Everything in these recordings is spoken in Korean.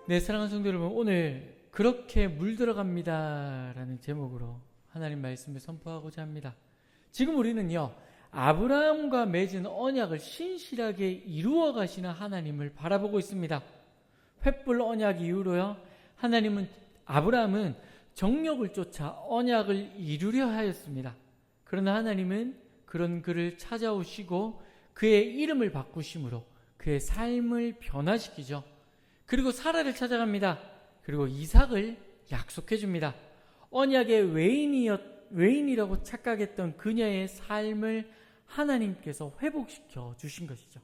네, 사랑하는 성도 여러분, 오늘 그렇게 물들어갑니다 라는 제목으로 하나님 말씀을 선포하고자 합니다. 지금 우리는요, 아브라함과 맺은 언약을 신실하게 이루어 가시는 하나님을 바라보고 있습니다. 횃불 언약 이후로요, 아브라함은 정력을 쫓아 언약을 이루려 하였습니다. 그러나 하나님은 그런 그를 찾아오시고 그의 이름을 바꾸심으로 그의 삶을 변화시키죠. 그리고 사라를 찾아갑니다. 그리고 이삭을 약속해 줍니다. 언약의 외인이라고 착각했던 그녀의 삶을 하나님께서 회복시켜 주신 것이죠.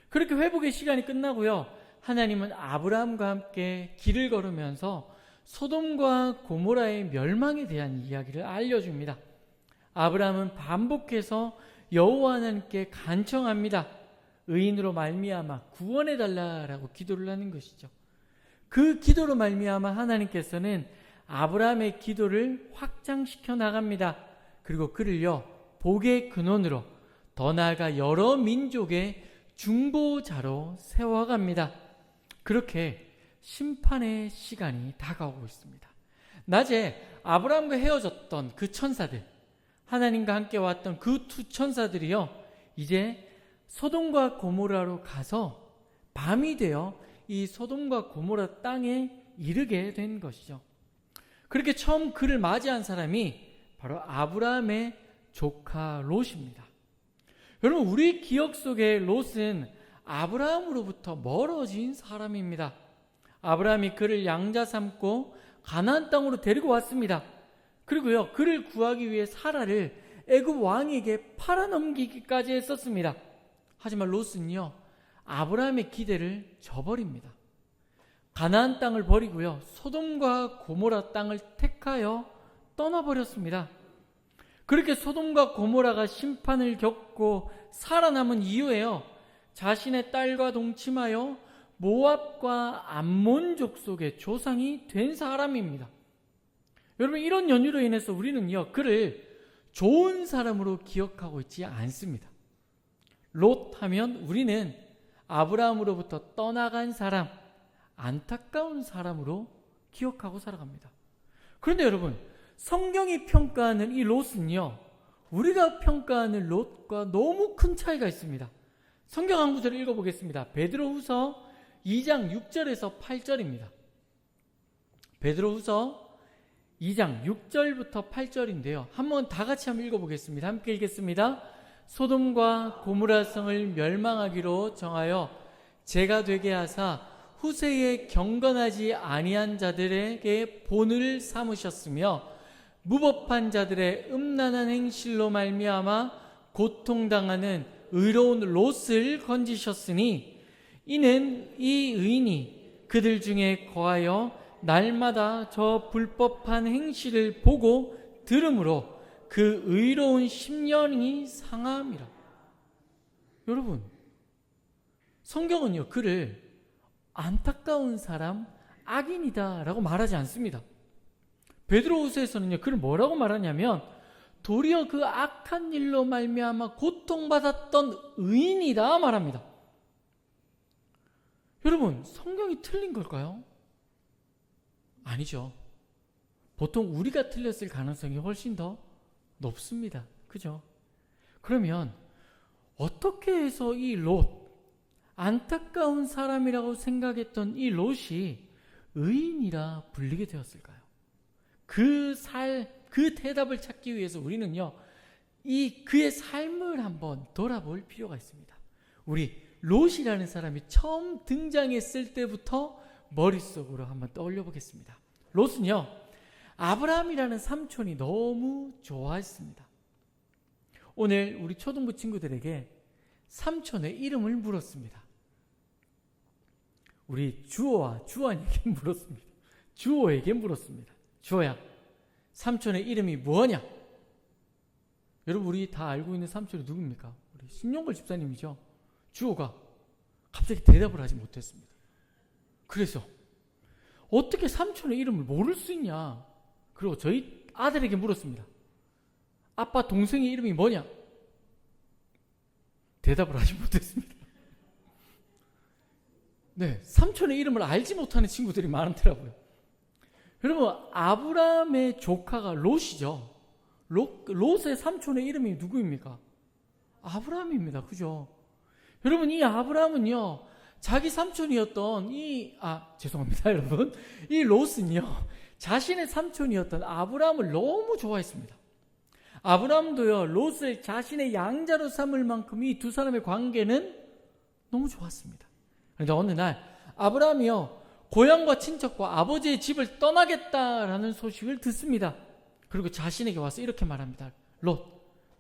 그렇게 회복의 시간이 끝나고요, 하나님은 아브라함과 함께 길을 걸으면서 소돔과 고모라의 멸망에 대한 이야기를 알려줍니다. 아브라함은 반복해서 여호와 하나님께 간청합니다. 의인으로 말미암아 구원해달라라고 기도를 하는 것이죠. 그 기도로 말미암아 하나님께서는 아브라함의 기도를 확장시켜 나갑니다. 그리고 그를요, 복의 근원으로, 더 나아가 여러 민족의 중보자로 세워갑니다. 그렇게 심판의 시간이 다가오고 있습니다. 낮에 아브라함과 헤어졌던 그 천사들, 하나님과 함께 왔던 그 두 천사들이요, 이제 소돔과 고모라로 가서 밤이 되어 이 소돔과 고모라 땅에 이르게 된 것이죠. 그렇게 처음 그를 맞이한 사람이 바로 아브라함의 조카 롯입니다. 여러분, 우리 기억 속에 롯은 아브라함으로부터 멀어진 사람입니다. 아브라함이 그를 양자 삼고 가나안 땅으로 데리고 왔습니다. 그리고요, 그를 구하기 위해 사라를 애굽 왕에게 팔아넘기기까지 했었습니다. 하지만 롯은요, 아브라함의 기대를 저버립니다. 가나안 땅을 버리고요, 소돔과 고모라 땅을 택하여 떠나버렸습니다. 그렇게 소돔과 고모라가 심판을 겪고 살아남은 이후에요, 자신의 딸과 동침하여 모압과 암몬 족속의 조상이 된 사람입니다. 여러분, 이런 연유로 인해서 우리는요, 그를 좋은 사람으로 기억하고 있지 않습니다. 롯 하면 우리는 아브라함으로부터 떠나간 사람, 안타까운 사람으로 기억하고 살아갑니다. 그런데 여러분, 성경이 평가하는 이 롯은요, 우리가 평가하는 롯과 너무 큰 차이가 있습니다. 성경 한 구절을 읽어보겠습니다. 베드로후서 2장 6절에서 8절입니다. 베드로후서 2장 6절부터 8절인데요. 한번 다 같이 한번 읽어보겠습니다. 함께 읽겠습니다. 소돔과 고모라 성을 멸망하기로 정하여 재가 되게 하사 후세에 경건하지 아니한 자들에게 본을 삼으셨으며 무법한 자들의 음란한 행실로 말미암아 고통당하는 의로운 롯을 건지셨으니 이는 이 의인이 그들 중에 거하여 날마다 저 불법한 행실을 보고 들음으로 그 의로운 심령이 상함이라. 여러분, 성경은요, 그를 안타까운 사람, 악인이다 라고 말하지 않습니다. 베드로후서에서는요, 그를 뭐라고 말하냐면 도리어 그 악한 일로 말미암아 고통받았던 의인이다 말합니다. 여러분, 성경이 틀린 걸까요? 아니죠. 보통 우리가 틀렸을 가능성이 훨씬 더 높습니다. 그죠? 그러면 어떻게 해서 이 롯, 안타까운 사람이라고 생각했던 이 롯이 의인이라 불리게 되었을까요? 그 대답을 찾기 위해서 우리는요, 그의 삶을 한번 돌아볼 필요가 있습니다. 우리 롯이라는 사람이 처음 등장했을 때부터 머릿속으로 한번 떠올려 보겠습니다. 롯은요, 아브라함이라는 삼촌이 너무 좋아했습니다. 오늘 우리 초등부 친구들에게 삼촌의 이름을 물었습니다. 우리 주호와 주환에게 물었습니다. 주호에게 물었습니다. 주호야, 삼촌의 이름이 뭐냐? 여러분, 우리 다 알고 있는 삼촌이 누굽니까? 우리 신용걸 집사님이죠. 주호가 갑자기 대답을 하지 못했습니다. 그래서 어떻게 삼촌의 이름을 모를 수 있냐? 그리고 저희 아들에게 물었습니다. 아빠 동생의 이름이 뭐냐? 대답을 하지 못했습니다. 네, 삼촌의 이름을 알지 못하는 친구들이 많더라고요. 여러분, 아브라함의 조카가 롯이죠. 롯의 삼촌의 이름이 누구입니까? 아브라함입니다. 그죠? 여러분, 이 아브라함은요, 자기 삼촌이었던 죄송합니다, 여러분. 이 롯은요, 자신의 삼촌이었던 아브라함을 너무 좋아했습니다. 아브라함도요, 롯을 자신의 양자로 삼을 만큼 이 두 사람의 관계는 너무 좋았습니다. 그런데 어느 날 아브라함이요, 고향과 친척과 아버지의 집을 떠나겠다라는 소식을 듣습니다. 그리고 자신에게 와서 이렇게 말합니다. 롯,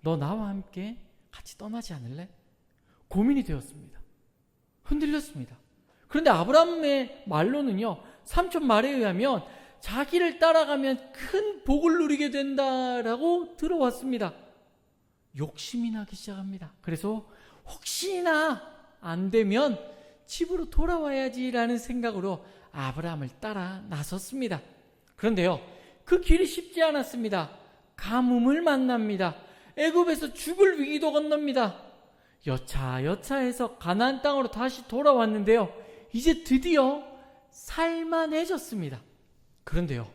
너 나와 함께 같이 떠나지 않을래? 고민이 되었습니다. 흔들렸습니다. 그런데 아브라함의 말로는요, 삼촌 말에 의하면 자기를 따라가면 큰 복을 누리게 된다라고 들어왔습니다. 욕심이 나기 시작합니다. 그래서 혹시나 안 되면 집으로 돌아와야지라는 생각으로 아브라함을 따라 나섰습니다. 그런데요, 그 길이 쉽지 않았습니다. 가뭄을 만납니다. 애굽에서 죽을 위기도 건넙니다. 여차여차해서 가나안 땅으로 다시 돌아왔는데요, 이제 드디어 살만해졌습니다. 그런데요,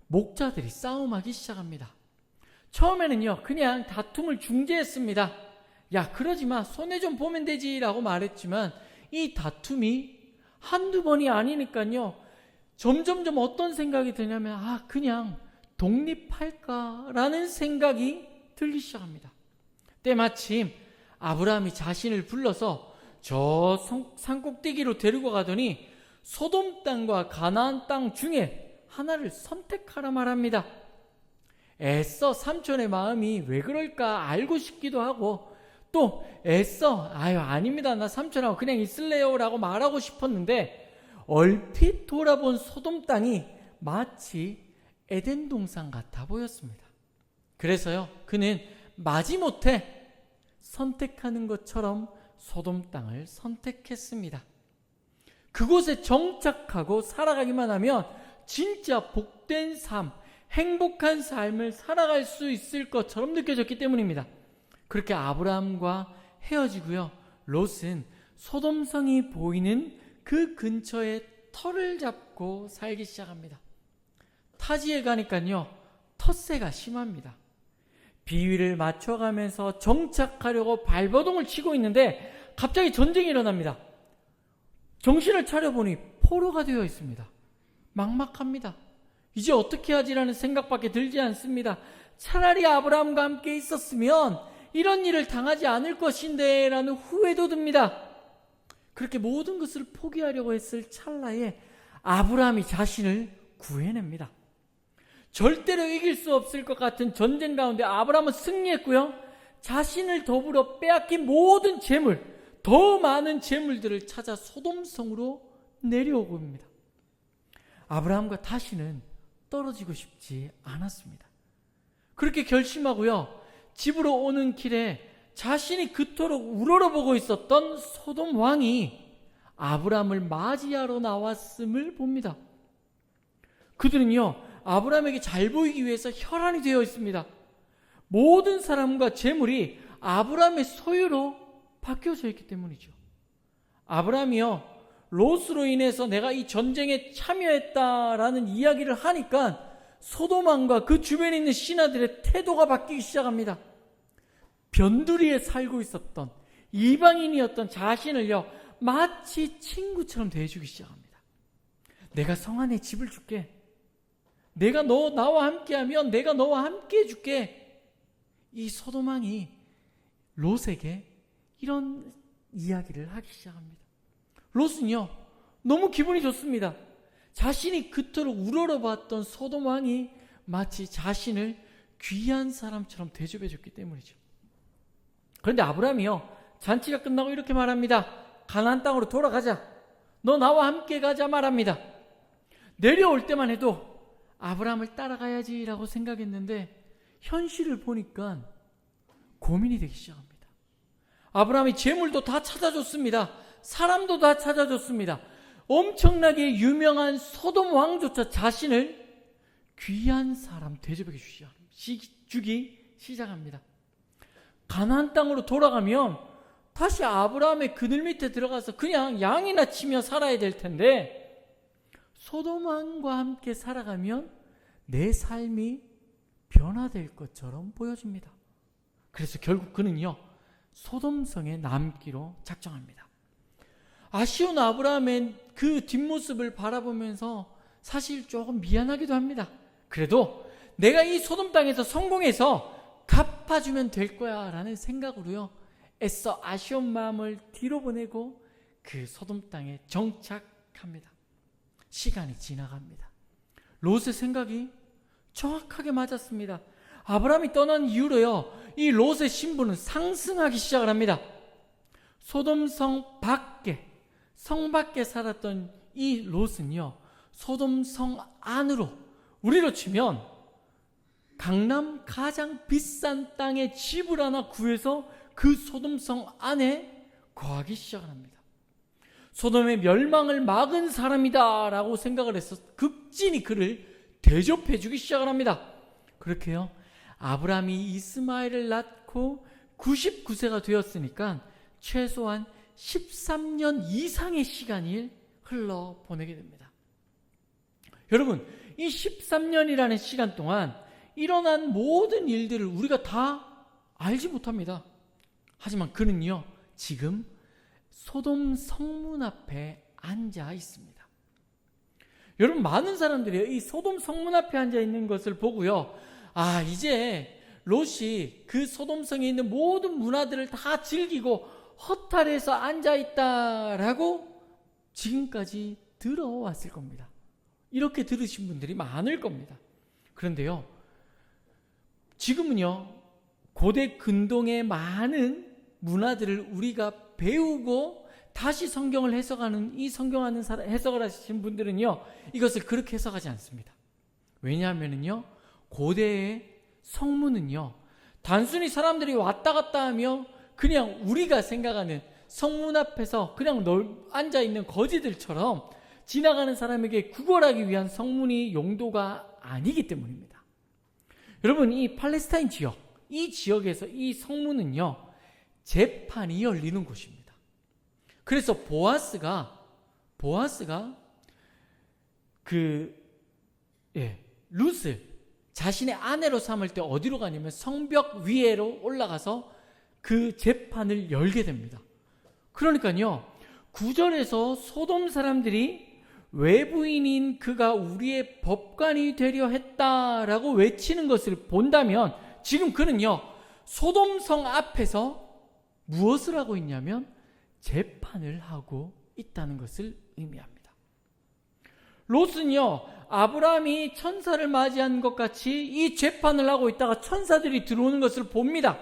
목자들이 싸움하기 시작합니다. 처음에는요, 그냥 다툼을 중재했습니다. 야, 그러지마, 손해 좀 보면 되지 라고 말했지만 이 다툼이 한두 번이 아니니까요, 점점점 어떤 생각이 드냐면 그냥 독립할까라는 생각이 들기 시작합니다. 때마침 아브라함이 자신을 불러서 저 산꼭대기로 데리고 가더니 소돔 땅과 가나안 땅 중에 하나를 선택하라 말합니다. 애써 삼촌의 마음이 왜 그럴까 알고 싶기도 하고, 또 애써 아닙니다, 나 삼촌하고 그냥 있을래요 라고 말하고 싶었는데, 얼핏 돌아본 소돔 땅이 마치 에덴 동산 같아 보였습니다. 그래서요, 그는 마지못해 선택하는 것처럼 소돔 땅을 선택했습니다. 그곳에 정착하고 살아가기만 하면 진짜 복된 삶, 행복한 삶을 살아갈 수 있을 것처럼 느껴졌기 때문입니다. 그렇게 아브라함과 헤어지고요, 롯은 소돔성이 보이는 그 근처에 터를 잡고 살기 시작합니다. 타지에 가니까요, 텃세가 심합니다. 비위를 맞춰가면서 정착하려고 발버둥을 치고 있는데 갑자기 전쟁이 일어납니다. 정신을 차려보니 포로가 되어 있습니다. 막막합니다. 이제 어떻게 하지라는 생각밖에 들지 않습니다. 차라리 아브라함과 함께 있었으면 이런 일을 당하지 않을 것인데 라는 후회도 듭니다. 그렇게 모든 것을 포기하려고 했을 찰나에 아브라함이 자신을 구해냅니다. 절대로 이길 수 없을 것 같은 전쟁 가운데 아브라함은 승리했고요, 자신을 더불어 빼앗긴 모든 재물, 더 많은 재물들을 찾아 소돔성으로 내려오고 입니다. 아브라함과 다시는 떨어지고 싶지 않았습니다. 그렇게 결심하고요, 집으로 오는 길에 자신이 그토록 우러러보고 있었던 소돔 왕이 아브라함을 맞이하러 나왔음을 봅니다. 그들은요, 아브라함에게 잘 보이기 위해서 혈안이 되어 있습니다. 모든 사람과 재물이 아브라함의 소유로 바뀌어져 있기 때문이죠. 아브라함이요, 롯으로 인해서 내가 이 전쟁에 참여했다라는 이야기를 하니까 소돔 왕과 그 주변에 있는 신하들의 태도가 바뀌기 시작합니다. 변두리에 살고 있었던 이방인이었던 자신을요, 마치 친구처럼 대해주기 시작합니다. 내가 성 안에 집을 줄게. 내가 나와 함께하면 내가 너와 함께 해줄게. 이 소돔 왕이 롯에게 이런 이야기를 하기 시작합니다. 롯은요, 너무 기분이 좋습니다. 자신이 그토록 우러러봤던 소돔 왕이 마치 자신을 귀한 사람처럼 대접해줬기 때문이죠. 그런데 아브라함이요, 잔치가 끝나고 이렇게 말합니다. 가나안 땅으로 돌아가자. 너 나와 함께 가자 말합니다. 내려올 때만 해도 아브라함을 따라가야지라고 생각했는데 현실을 보니까 고민이 되기 시작합니다. 아브라함이 재물도 다 찾아줬습니다. 사람도 다 찾아줬습니다. 엄청나게 유명한 소돔 왕조차 자신을 귀한 사람 대접해 주기 시작합니다. 가나안 땅으로 돌아가면 다시 아브라함의 그늘 밑에 들어가서 그냥 양이나 치며 살아야 될 텐데 소돔왕과 함께 살아가면 내 삶이 변화될 것처럼 보여집니다. 그래서 결국 그는요 소돔성에 남기로 작정합니다. 아쉬운 아브라함의 그 뒷모습을 바라보면서 사실 조금 미안하기도 합니다. 그래도 내가 이 소돔 땅에서 성공해서 갚아주면 될 거야 라는 생각으로요 애써 아쉬운 마음을 뒤로 보내고 그 소돔 땅에 정착합니다. 시간이 지나갑니다. 롯의 생각이 정확하게 맞았습니다. 아브라함이 떠난 이후로요 이 롯의 신분은 상승하기 시작을 합니다. 소돔성 밖에, 성 밖에 살았던 이 롯은요 소돔성 안으로, 우리로 치면 강남 가장 비싼 땅에 집을 하나 구해서 그 소돔성 안에 거하기 시작을 합니다. 소돔의 멸망을 막은 사람이다 라고 생각을 해서 극진히 그를 대접해 주기 시작을 합니다. 그렇게요 아브라함이 이스마엘을 낳고 99세가 되었으니까 최소한 13년 이상의 시간을 흘러 보내게 됩니다. 여러분, 이 13년이라는 시간 동안 일어난 모든 일들을 우리가 다 알지 못합니다. 하지만 그는요 지금 소돔 성문 앞에 앉아 있습니다. 여러분, 많은 사람들이 이 소돔 성문 앞에 앉아 있는 것을 보고요 이제 롯이 그 소돔성에 있는 모든 문화들을 다 즐기고 허탈해서 앉아 있다라고 지금까지 들어왔을 겁니다. 이렇게 들으신 분들이 많을 겁니다. 그런데요 지금은요 고대 근동의 많은 문화들을 우리가 배우고 다시 성경을 해석하는 이 성경하는 해석을 하신 분들은요 이것을 그렇게 해석하지 않습니다. 왜냐하면요 고대의 성문은요 단순히 사람들이 왔다 갔다 하며 그냥 우리가 생각하는 성문 앞에서 그냥 앉아있는 거지들처럼 지나가는 사람에게 구걸하기 위한 성문이 용도가 아니기 때문입니다. 여러분, 이 팔레스타인 지역, 이 지역에서 이 성문은요 재판이 열리는 곳입니다. 그래서 보아스가 룻을 자신의 아내로 삼을 때 어디로 가냐면 성벽 위에로 올라가서 그 재판을 열게 됩니다. 그러니까요 9절에서 소돔 사람들이 외부인인 그가 우리의 법관이 되려 했다라고 외치는 것을 본다면 지금 그는요 소돔성 앞에서 무엇을 하고 있냐면 재판을 하고 있다는 것을 의미합니다. 롯은요 아브라함이 천사를 맞이한 것 같이 이 재판을 하고 있다가 천사들이 들어오는 것을 봅니다.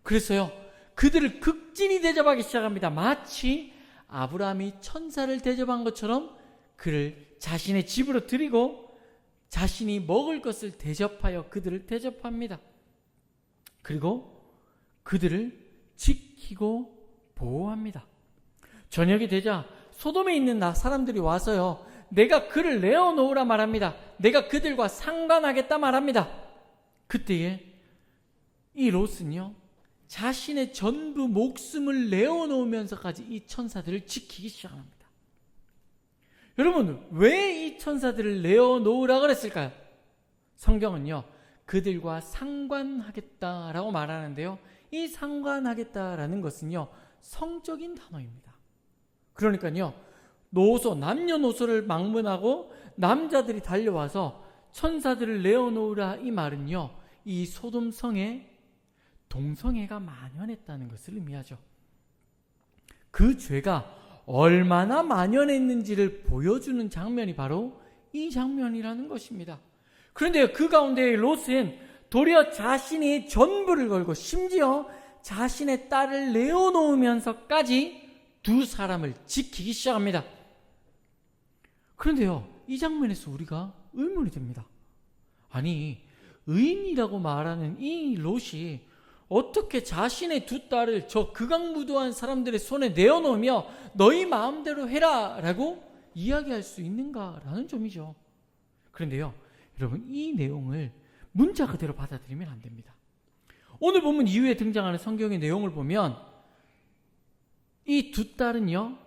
그래서요 그들을 극진히 대접하기 시작합니다. 마치 아브라함이 천사를 대접한 것처럼 그를 자신의 집으로 들이고 자신이 먹을 것을 대접하여 그들을 대접합니다. 그리고 그들을 지키고 보호합니다. 저녁이 되자 소돔에 있는 사람들이 와서요 내가 그를 내어놓으라 말합니다. 내가 그들과 상관하겠다 말합니다. 그때에 이 롯은요 자신의 전부 목숨을 내어놓으면서까지 이 천사들을 지키기 시작합니다. 여러분, 왜 이 천사들을 내어놓으라 그랬을까요? 성경은요 그들과 상관하겠다라고 말하는데요 이 상관하겠다라는 것은요 성적인 단어입니다. 그러니까요 남녀노소를 막문하고 남자들이 달려와서 천사들을 내어놓으라 이 말은요 이 소돔성에 동성애가 만연했다는 것을 의미하죠. 그 죄가 얼마나 만연했는지를 보여주는 장면이 바로 이 장면이라는 것입니다. 그런데 그 가운데 롯은 도리어 자신이 전부를 걸고 심지어 자신의 딸을 내어놓으면서까지 두 사람을 지키기 시작합니다. 그런데요 이 장면에서 우리가 의문이 듭니다. 아니, 의인이라고 말하는 이 롯이 어떻게 자신의 두 딸을 저 극악무도한 사람들의 손에 내어놓으며 너희 마음대로 해라 라고 이야기할 수 있는가라는 점이죠. 그런데요 여러분, 이 내용을 문자 그대로 받아들이면 안 됩니다. 오늘 본문 이후에 등장하는 성경의 내용을 보면 이 두 딸은요,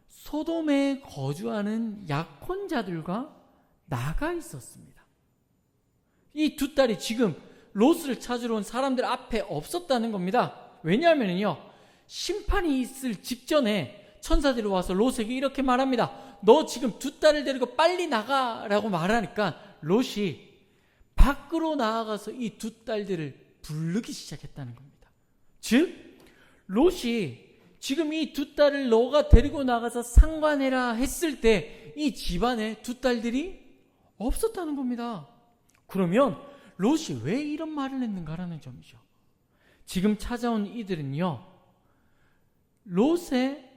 소돔에 거주하는 약혼자들과 나가 있었습니다. 이 두 딸이 지금 롯을 찾으러 온 사람들 앞에 없었다는 겁니다. 왜냐하면요, 심판이 있을 직전에 천사들이 와서 롯에게 이렇게 말합니다. 너 지금 두 딸을 데리고 빨리 나가라고 말하니까 롯이 밖으로 나아가서 이 두 딸들을 부르기 시작했다는 겁니다. 즉, 롯이 지금 이 두 딸을 너가 데리고 나가서 상관해라 했을 때 이 집안에 두 딸들이 없었다는 겁니다. 그러면 롯이 왜 이런 말을 했는가라는 점이죠. 지금 찾아온 이들은요, 롯의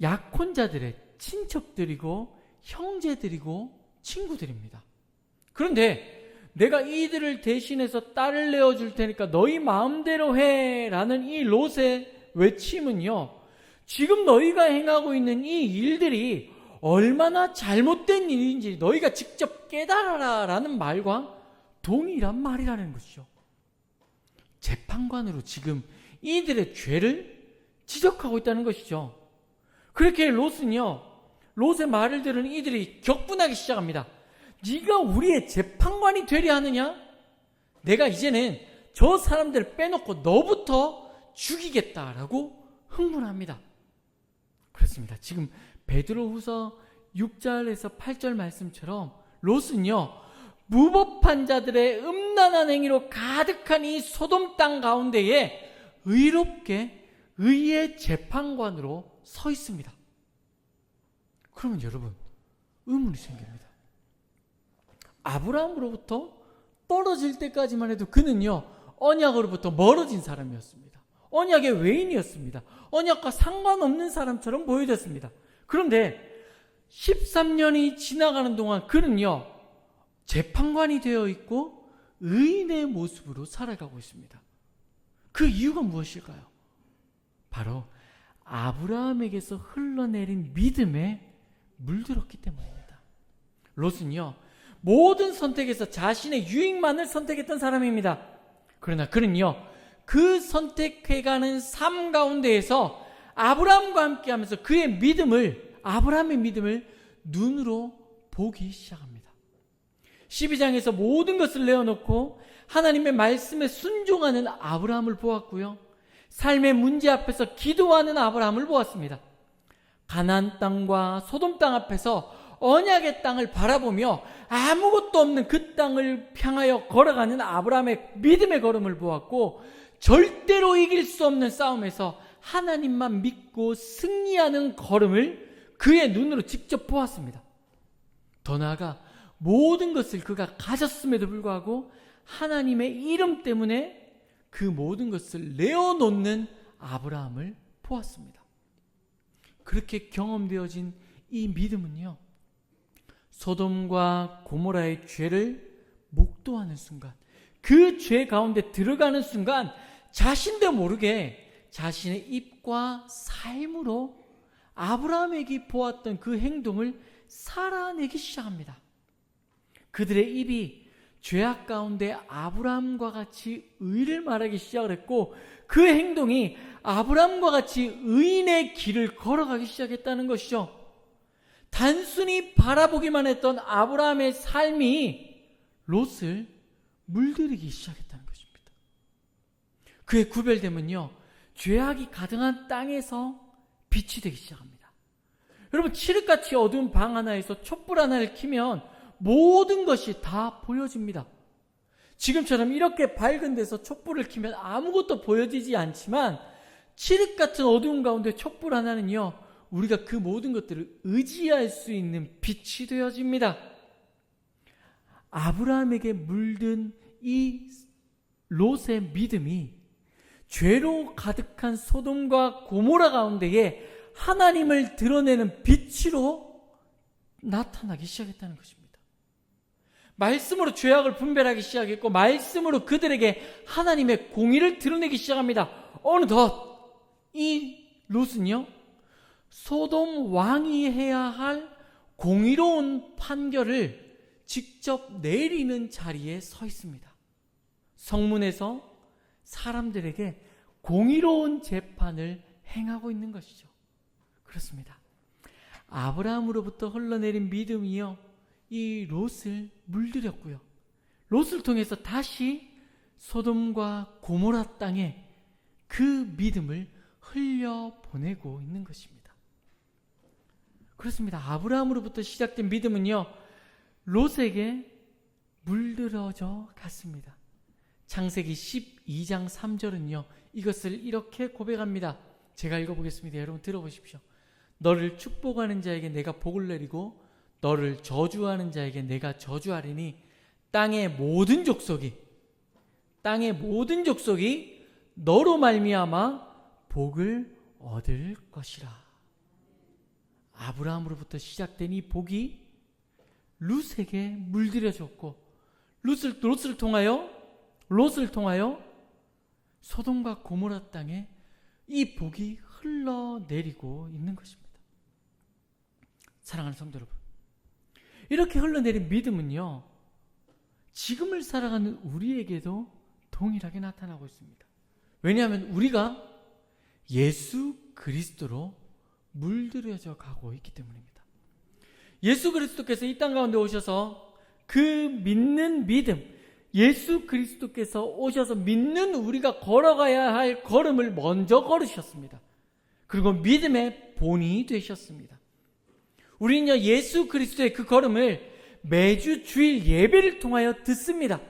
약혼자들의 친척들이고 형제들이고 친구들입니다. 그런데 내가 이들을 대신해서 딸을 내어줄 테니까 너희 마음대로 해라는 이 롯의 외침은요, 지금 너희가 행하고 있는 이 일들이 얼마나 잘못된 일인지 너희가 직접 깨달아라 라는 말과 동일한 말이라는 것이죠. 재판관으로 지금 이들의 죄를 지적하고 있다는 것이죠. 그렇게 롯의 말을 들은 이들이 격분하기 시작합니다. 네가 우리의 재판관이 되려 하느냐? 내가 이제는 저 사람들을 빼놓고 너부터 죽이겠다라고 흥분합니다. 그렇습니다. 지금 베드로후서 6절에서 8절 말씀처럼 롯은요, 무법한 자들의 음란한 행위로 가득한 이 소돔 땅 가운데에 의롭게 의의 재판관으로 서 있습니다. 그러면 여러분, 의문이 생깁니다. 아브라함으로부터 떨어질 때까지만 해도 그는요, 언약으로부터 멀어진 사람이었습니다. 언약의 외인이었습니다. 언약과 상관없는 사람처럼 보여졌습니다. 그런데 13년이 지나가는 동안 그는요, 재판관이 되어 있고 의인의 모습으로 살아가고 있습니다. 그 이유가 무엇일까요? 바로 아브라함에게서 흘러내린 믿음에 물들었기 때문입니다. 롯은요, 모든 선택에서 자신의 유익만을 선택했던 사람입니다. 그러나 그는요, 그 선택해가는 삶 가운데에서 아브라함과 함께하면서 아브라함의 믿음을 눈으로 보기 시작합니다. 12장에서 모든 것을 내어놓고 하나님의 말씀에 순종하는 아브라함을 보았고요, 삶의 문제 앞에서 기도하는 아브라함을 보았습니다. 가나안 땅과 소돔 땅 앞에서 언약의 땅을 바라보며 아무것도 없는 그 땅을 향하여 걸어가는 아브라함의 믿음의 걸음을 보았고, 절대로 이길 수 없는 싸움에서 하나님만 믿고 승리하는 걸음을 그의 눈으로 직접 보았습니다. 더 나아가 모든 것을 그가 가졌음에도 불구하고 하나님의 이름 때문에 그 모든 것을 내어놓는 아브라함을 보았습니다. 그렇게 경험되어진 이 믿음은요, 소돔과 고모라의 죄를 목도하는 순간, 그 죄 가운데 들어가는 순간 자신도 모르게 자신의 입과 삶으로 아브라함에게 보았던 그 행동을 살아내기 시작합니다. 그들의 입이 죄악 가운데 아브라함과 같이 의를 말하기 시작을 했고, 그 행동이 아브라함과 같이 의인의 길을 걸어가기 시작했다는 것이죠. 단순히 바라보기만 했던 아브라함의 삶이 롯을 물들이기 시작했다는 것입니다. 그의 구별됨은요, 죄악이 가득한 땅에서 빛이 되기 시작합니다. 여러분, 칠흑같이 어두운 방 하나에서 촛불 하나를 켜면 모든 것이 다 보여집니다. 지금처럼 이렇게 밝은 데서 촛불을 켜면 아무것도 보여지지 않지만, 칠흑같은 어두운 가운데 촛불 하나는요, 우리가 그 모든 것들을 의지할 수 있는 빛이 되어집니다. 아브라함에게 물든 이 롯의 믿음이 죄로 가득한 소돔과 고모라 가운데에 하나님을 드러내는 빛으로 나타나기 시작했다는 것입니다. 말씀으로 죄악을 분별하기 시작했고, 말씀으로 그들에게 하나님의 공의를 드러내기 시작합니다. 어느덧 이 롯은요, 소돔 왕이 해야 할 공의로운 판결을 직접 내리는 자리에 서 있습니다. 성문에서 사람들에게 공의로운 재판을 행하고 있는 것이죠. 그렇습니다. 아브라함으로부터 흘러내린 믿음이요, 이 롯을 물들였고요. 롯을 통해서 다시 소돔과 고모라 땅에 그 믿음을 흘려보내고 있는 것입니다. 그렇습니다. 아브라함으로부터 시작된 믿음은요, 롯에게 물들어져 갔습니다. 창세기 12장 3절은요, 이것을 이렇게 고백합니다. 제가 읽어보겠습니다. 여러분 들어보십시오. 너를 축복하는 자에게 내가 복을 내리고 너를 저주하는 자에게 내가 저주하리니 땅의 모든 족속이 너로 말미암아 복을 얻을 것이라. 아브라함으로부터 시작된 이 복이 롯에게 물들여졌고 롯을 통하여 소돔과 고모라 땅에 이 복이 흘러내리고 있는 것입니다. 사랑하는 성도 여러분, 이렇게 흘러내린 믿음은요, 지금을 살아가는 우리에게도 동일하게 나타나고 있습니다. 왜냐하면 우리가 예수 그리스도로 물들여져 가고 있기 때문입니다. 예수 그리스도께서 이 땅 가운데 오셔서 그 믿는 믿음, 예수 그리스도께서 오셔서 믿는 우리가 걸어가야 할 걸음을 먼저 걸으셨습니다. 그리고 믿음의 본이 되셨습니다. 우리는요, 예수 그리스도의 그 걸음을 매주 주일 예배를 통하여 듣습니다.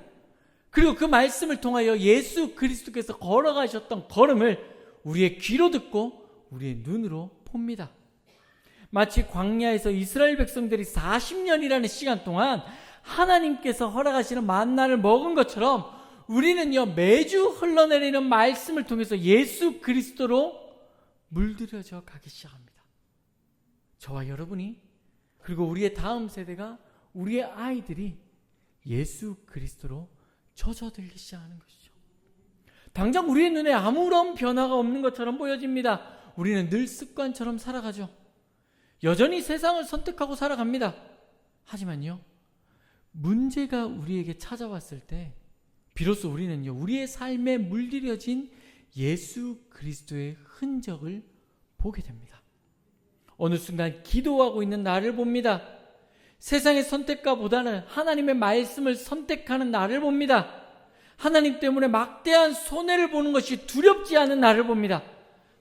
그리고 그 말씀을 통하여 예수 그리스도께서 걸어가셨던 걸음을 우리의 귀로 듣고 우리의 눈으로 봅니다. 마치 광야에서 이스라엘 백성들이 40년이라는 시간 동안 하나님께서 허락하시는 만나를 먹은 것처럼 우리는요, 매주 흘러내리는 말씀을 통해서 예수 그리스도로 물들여져 가기 시작합니다. 저와 여러분이, 그리고 우리의 다음 세대가, 우리의 아이들이 예수 그리스도로 젖어들기 시작하는 것이죠. 당장 우리의 눈에 아무런 변화가 없는 것처럼 보여집니다. 우리는 늘 습관처럼 살아가죠. 여전히 세상을 선택하고 살아갑니다. 하지만요, 문제가 우리에게 찾아왔을 때 비로소 우리는요, 우리의 삶에 물들여진 예수 그리스도의 흔적을 보게 됩니다. 어느 순간 기도하고 있는 나를 봅니다. 세상의 선택과보다는 하나님의 말씀을 선택하는 나를 봅니다. 하나님 때문에 막대한 손해를 보는 것이 두렵지 않은 나를 봅니다.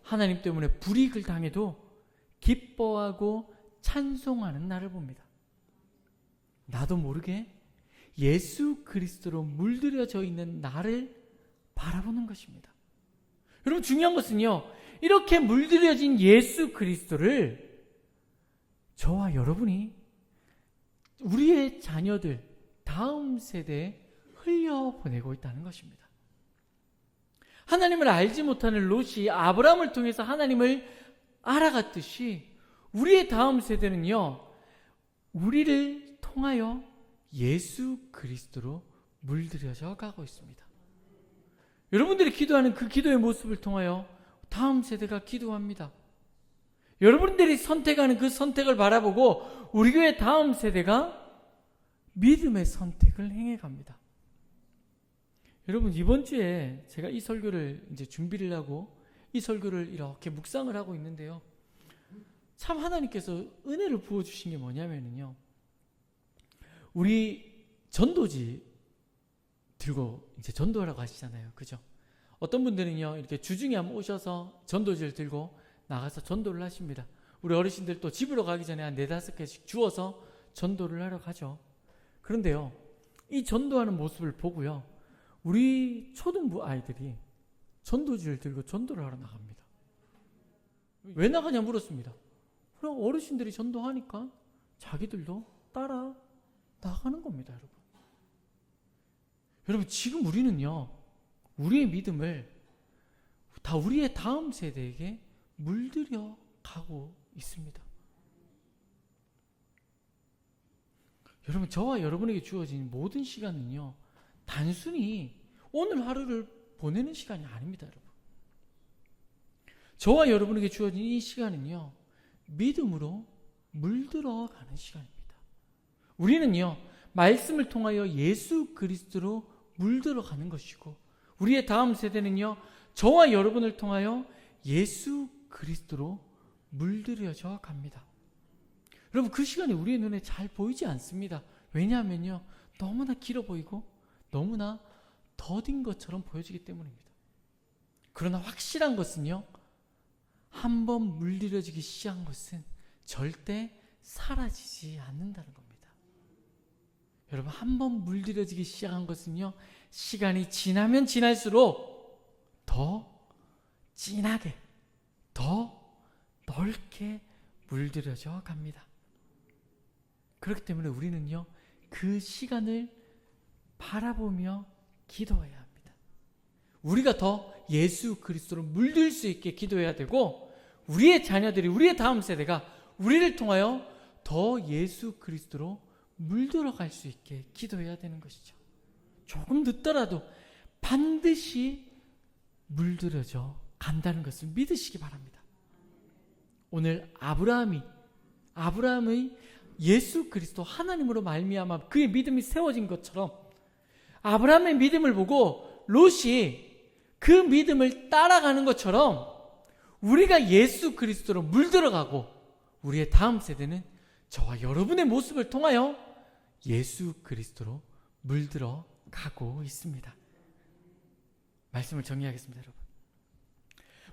하나님 때문에 불이익을 당해도 기뻐하고 찬송하는 나를 봅니다. 나도 모르게 예수 그리스도로 물들여져 있는 나를 바라보는 것입니다. 여러분, 중요한 것은요, 이렇게 물들여진 예수 그리스도를 저와 여러분이 우리의 자녀들, 다음 세대에 흘려보내고 있다는 것입니다. 하나님을 알지 못하는 롯이 아브라함을 통해서 하나님을 알아갔듯이 우리의 다음 세대는요, 우리를 통하여 예수 그리스도로 물들여져 가고 있습니다. 여러분들이 기도하는 그 기도의 모습을 통하여 다음 세대가 기도합니다. 여러분들이 선택하는 그 선택을 바라보고 우리 교회 다음 세대가 믿음의 선택을 행해 갑니다. 여러분, 이번 주에 제가 이 설교를 이제 준비를 하고 이 설교를 이렇게 묵상을 하고 있는데요, 참 하나님께서 은혜를 부어주신 게 뭐냐면요, 우리 전도지 들고 이제 전도하라고 하시잖아요. 그죠? 어떤 분들은요, 이렇게 주중에 한번 오셔서 전도지를 들고 나가서 전도를 하십니다. 우리 어르신들 또 집으로 가기 전에 한 4-5개씩 주워서 전도를 하러 가죠. 그런데요, 이 전도하는 모습을 보고요, 우리 초등부 아이들이 전도지를 들고 전도를 하러 나갑니다. 왜 나가냐 물었습니다. 그럼 어르신들이 전도하니까 자기들도 따라 나가는 겁니다. 여러분, 지금 우리는요, 우리의 믿음을 다 우리의 다음 세대에게 물들여 가고 있습니다. 여러분, 저와 여러분에게 주어진 모든 시간은요, 단순히 오늘 하루를 보내는 시간이 아닙니다. 여러분, 저와 여러분에게 주어진 이 시간은요, 믿음으로 물들어 가는 시간입니다. 우리는요, 말씀을 통하여 예수 그리스도로 물들어 가는 것이고, 우리의 다음 세대는요, 저와 여러분을 통하여 예수 그리스도로 물들여져 갑니다. 여러분, 그 시간이 우리의 눈에 잘 보이지 않습니다. 왜냐하면요, 너무나 길어 보이고 너무나 더딘 것처럼 보여지기 때문입니다. 그러나 확실한 것은요, 한번 물들여지기 시작한 것은 절대 사라지지 않는다는 겁니다. 여러분, 한번 물들여지기 시작한 것은요, 시간이 지나면 지날수록 더 진하게, 더 넓게 물들여져 갑니다. 그렇기 때문에 우리는요, 그 시간을 바라보며 기도해야 합니다. 우리가 더 예수 그리스도로 물들 수 있게 기도해야 되고, 우리의 자녀들이, 우리의 다음 세대가 우리를 통하여 더 예수 그리스도로 물들어갈 수 있게 기도해야 되는 것이죠. 조금 늦더라도 반드시 물들여져 간다는 것을 믿으시기 바랍니다. 오늘 아브라함의 예수 그리스도 하나님으로 말미암아 그의 믿음이 세워진 것처럼, 아브라함의 믿음을 보고 롯이 그 믿음을 따라가는 것처럼 우리가 예수 그리스도로 물들어가고, 우리의 다음 세대는 저와 여러분의 모습을 통하여 예수 그리스도로 물들어가고 있습니다. 말씀을 정리하겠습니다, 여러분.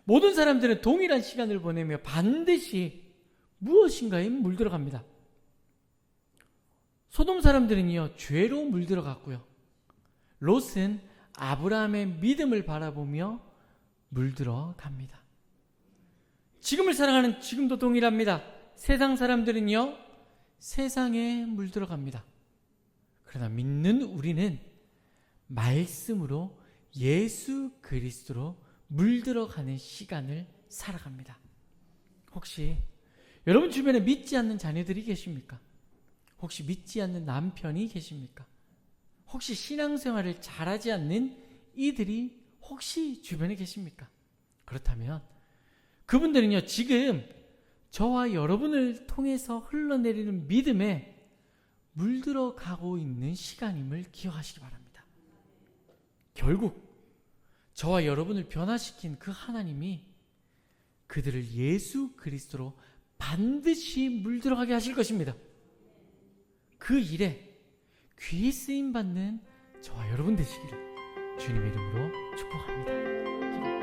모든 사람들은 동일한 시간을 보내며 반드시 무엇인가에 물들어갑니다. 소돔 사람들은요, 죄로 물들어갔고요, 롯은 아브라함의 믿음을 바라보며 물들어갑니다. 지금을 살아가는 지금도 동일합니다. 세상 사람들은요, 세상에 물들어갑니다. 그러나 믿는 우리는 말씀으로 예수 그리스도로 물들어가는 시간을 살아갑니다. 혹시 여러분 주변에 믿지 않는 자녀들이 계십니까? 혹시 믿지 않는 남편이 계십니까? 혹시 신앙생활을 잘하지 않는 이들이 혹시 주변에 계십니까? 그렇다면 그분들은요, 지금 저와 여러분을 통해서 흘러내리는 믿음에 물들어가고 있는 시간임을 기억하시기 바랍니다. 결국 저와 여러분을 변화시킨 그 하나님이 그들을 예수 그리스도로 반드시 물들어가게 하실 것입니다. 그 일에 귀히 쓰임받는 저와 여러분 되시기를 주님의 이름으로 축복합니다.